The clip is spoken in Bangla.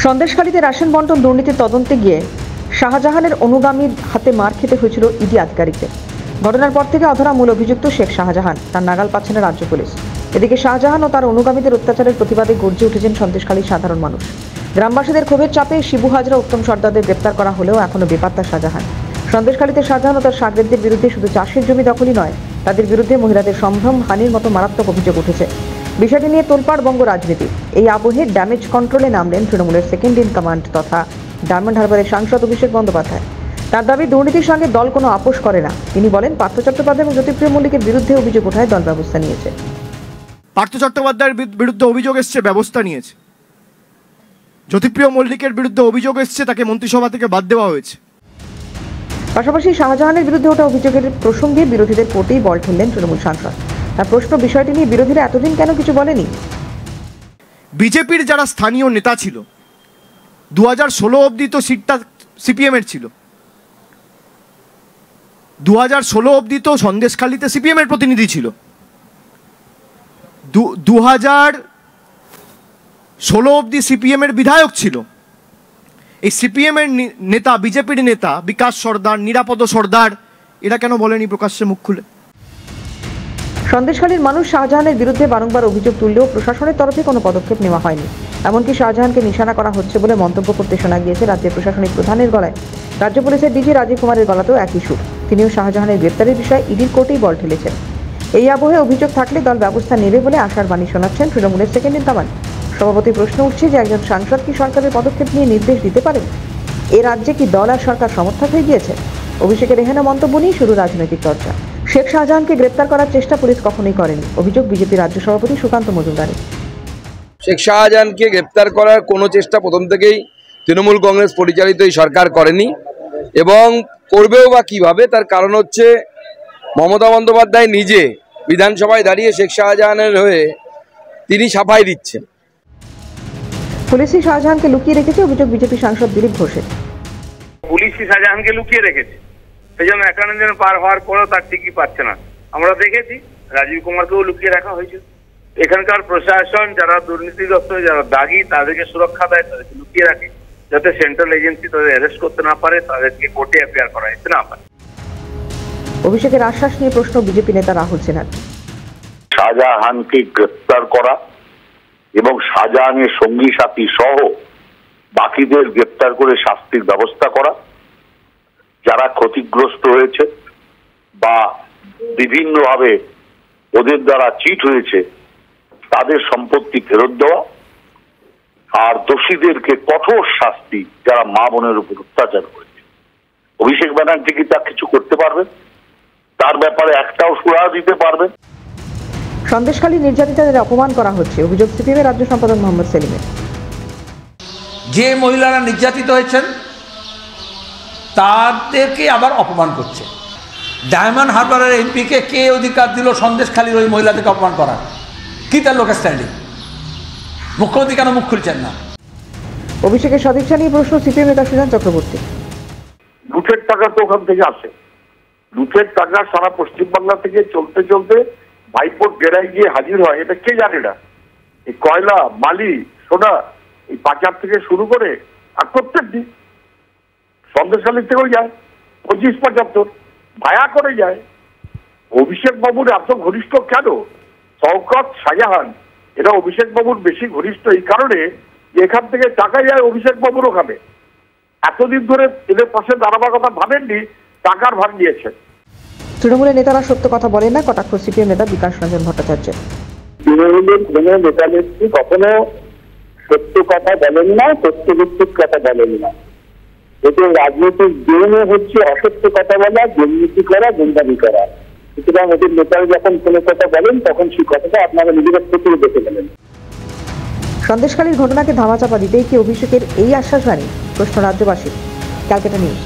সন্দেশখালীতে রেশন বন্টন দুর্নীতির তদন্তে গিয়ে শাহজাহানের অনুগামীর হাতে মার খেতে হয়েছিল ইডি আধিকারিকদের। ঘটনার পর থেকে অধরা মূল অভিযুক্ত শেখ শাহজাহান, তার নাগাল পাচ্ছে না রাজ্য পুলিশ। এদিকে শাহজাহান ও তার অনুগামীদের অত্যাচারের প্রতিবাদে গর্জে উঠেছেন সন্দেশখালীর সাধারণ মানুষ। গ্রামবাসীদের ক্ষোভের চাপে শিবু হাজরা, উত্তম সর্দারদের গ্রেপ্তার করা হলেও এখনো বেপাত্তা শাহজাহান। সন্দেশখালীতে শাহজাহান ও তার শাগরেদদের বিরুদ্ধে শুধু চাষের জমি দখলই নয়, তাদের বিরুদ্ধে মহিলাদের সম্ভ্রম হানির মতো মারাত্মক অভিযোগ উঠেছে। বিষয়টি নিয়ে তোলপাড় বঙ্গ রাজনীতি। এই আবহে ড্যামেজ কন্ট্রোলে নামলেন তৃণমূলের সেকেন্ড ইন কমান্ড তথা ডায়মন্ড হারবারের সাংসদ অভিষেক বন্দ্যোপাধ্যায়। তার দাবি, দুর্নীতির সঙ্গে দল কোনো আপোষ করে না। তিনি বলেন, পার্থ চট্টোপাধ্যায় এবং জ্যোতিপ্রিয় মল্লিকের বিরুদ্ধে অভিযোগ ওঠায় দল ব্যবস্থা নিয়েছে। পার্থ চট্টোপাধ্যায়ের বিরুদ্ধে অভিযোগ এসছে, ব্যবস্থা নিয়েছে। জ্যোতিপ্রিয় মল্লিকের বিরুদ্ধে অভিযোগ এসছে, তাকে মন্ত্রিসভা থেকে বাদ দেওয়া হয়েছে। পাশাপাশি শাহজাহানের বিরুদ্ধে ওঠা অভিযোগের প্রসঙ্গে বিরোধীদের কোর্টেই বল ঠেললেন তৃণমূল সাংসদ। তার প্রশ্ন, বিষয়টি নিয়ে বিরোধীরা এতদিন কেন কিছু বলেনি? বিজেপির যারা স্থানীয় নেতা ছিল, 2016 অবধি তো সিটটা সিপিএম এর ছিল। 2016 অবধি তো সন্দেশখালীতে সিপিএম এর প্রতিনিধি ছিল। 2016 অবধি সিপিএম এর বিধায়ক ছিল। এই সিপিএম এর নেতা, বিজেপির নেতা বিকাশ সর্দার, নিরাপদ সর্দার, এরা কেন বলেনি প্রকাশ্যে মুখ খুলে? সন্দেশখালীর মানুষ শাহজাহানের বিরুদ্ধে বারংবার অভিযোগ তুললেও প্রশাসনের তরফে কোনো পদক্ষেপ নেওয়া হয়নি। এমনকি শাহজাহানকে নিশানা করা হচ্ছে বলে মন্তব্য করতে শোনা গিয়েছে রাজ্যের প্রশাসনিক প্রধানের গলায়। রাজ্য পুলিশের ডিজি রাজীব কুমারের গলাতেও একই সুর। তিনিও শাহজাহানের গ্রেপ্তারের বিষয়ে ইডির কোর্টেই বল ঠেলেছেন। এই আবহে অভিযোগ থাকলে দল ব্যবস্থা নেবে বলে আশার বাণী শোনাচ্ছেন তৃণমূলের সেকেন্ড ইন কমান্ড। সভাপতি প্রশ্ন উঠছে যে একজন সাংসদ কি সরকারের পদক্ষেপ নিয়ে নির্দেশ দিতে পারেন? এ রাজ্যে কি দল আর সরকার সমর্থক হয়ে গিয়েছে? অভিষেকের এহেন মন্তব্য নিয়ে শুরু রাজনৈতিক চর্চা। শেখ শাহজাহানকে গ্রেপ্তার করার চেষ্টা পুলিশ কখনোই করেনি, অভিযোগ বিজেপি রাজ্য সভাপতি সুকান্ত মজুমদারের। শেখ শাহজাহানকে গ্রেপ্তার করার কোনো চেষ্টা প্রথম থেকেই তৃণমূল কংগ্রেস পরিচালিত এই সরকার করেনি এবং করবেও বা কিভাবে। তার কারণ হচ্ছে মমতা বন্দ্যোপাধ্যায় নিজে বিধানসভায় দাঁড়িয়ে শেখ শাহজাহানের হয়ে তিনি সাফাই দিচ্ছেন। পুলিশই শাহজাহানকে লুকিয়ে রেখেছে, অভিযোগ বিজেপি সাংসদ দিলীপ ঘোষের। পুলিশই শাহজাহানকে লুকিয়ে রেখেছে, সেই জন্য 51 জন পার হওয়ার পরেও তার টিকি পাচ্ছে না। আমরা দেখেছি রাজীব কুমারকেও লুকিয়ে রাখা হয়েছে। এখানকার প্রশাসন যারা দুর্নীতিগ্রস্ত, যারা দাগী, তাদেরকে সুরক্ষা দেয়, তাদেরকে লুকিয়ে রাখে যাতে সেন্ট্রাল এজেন্সি তাদের অ্যারেস্ট করতে না পারে, তাদেরকে কোর্টে অ্যাপিয়ার করা যেতে না পারে। অভিষেকের আশ্বাস নিয়ে প্রশ্ন বিজেপি নেতা রাহুল সিনহার। শাহজাহানকে গ্রেপ্তার করা এবং শাহজাহানের সঙ্গী সাথী সহ বাকিদের গ্রেপ্তার করে শাস্তির ব্যবস্থা করা, যারা ক্ষতিগ্রস্ত হয়েছে বা বিভিন্নভাবে ওদের দ্বারা চিট হয়েছে তাদের সম্পত্তি ফেরত দেওয়া, আর দোষীদেরকে কঠোর শাস্তি যারা মা বোনের উপর অত্যাচার করেছে। অভিষেক ব্যানার্জি কি তা কিছু করতে পারবেন? তার ব্যাপারে একটাও সুরাহা দিতে পারবেন? সন্দেশখালী নির্যাতিতাদের অপমান করা হচ্ছে, অভিযোগ সিপিএমের রাজ্য সম্পাদক মোহাম্মদ সেলিমের। যে মহিলারা নির্যাতিত হয়েছেন তাদেরকে আবার অপমান করছে। ডায়মন্ড হারবারের এমপিকে কে অধিকার দিল সন্দেশখালীর ওই মহিলাদেরকে অপমান করার? কি তার লোকের স্ট্যান্ডিং? মুখ্যমন্ত্রী কেন মুখ খুলছেন না? অভিষেকের সদিচ্ছা নিয়ে প্রশ্ন সিপিএম নেতা সুজন চক্রবর্তী। লুটের টাকা তো ওখান থেকে আসে। লুটের টাকা সারা পশ্চিমবাংলা থেকে চলতে চলতে ভাইপোর ডেরায় গিয়ে হাজির হয়, এটা কে জানে না? এই কয়লা, বালি, সোনা, এই পাচার থেকে শুরু করে আর প্রত্যেক দিন সন্দেশখালী থেকেও যায় 25-75 ভায়া করে যায়। অভিষেক বাবুর এত ঘনিষ্ঠ কেন? শওকত, শাহজাহান এরা অভিষেক বাবুর বেশি ঘনিষ্ঠ এই কারণে যে এখান থেকে টাকা যায় অভিষেক বাবুর ওখানে। এতদিন ধরে এদের পাশে দাঁড়াবার কথা ভাবেননি, টাকার ভাগ দিয়েছেন। তৃণমূলের নেতারা সত্য কথা বলেন না, কটাক্ষ সিপিএম নেতা বিকাশ রঞ্জন ভট্টাচার্য। তৃণমূলের কোনো নেতা নেত্রী কখনো সত্য কথা বলেন না, সত্যভিত্তিক কথা বলেন না। এদের রাজনৈতিক গেমে হচ্ছে অসত্য কথা বলা, দুর্নীতি করা, গুন্ডামি করা। সুতরাং এদের নেতারা যখন কোনো কথা বলেন তখন সেই কথাটা আপনারা নিজেদের থেকে দেখে গেলেন। সন্দেশখালীর ঘটনাকে ধামাচাপা দিতেই কি অভিষেকের এই আশ্বাসবাণী? প্রশ্ন রাজ্যবাসীর। ক্যালকাটা নিউজ।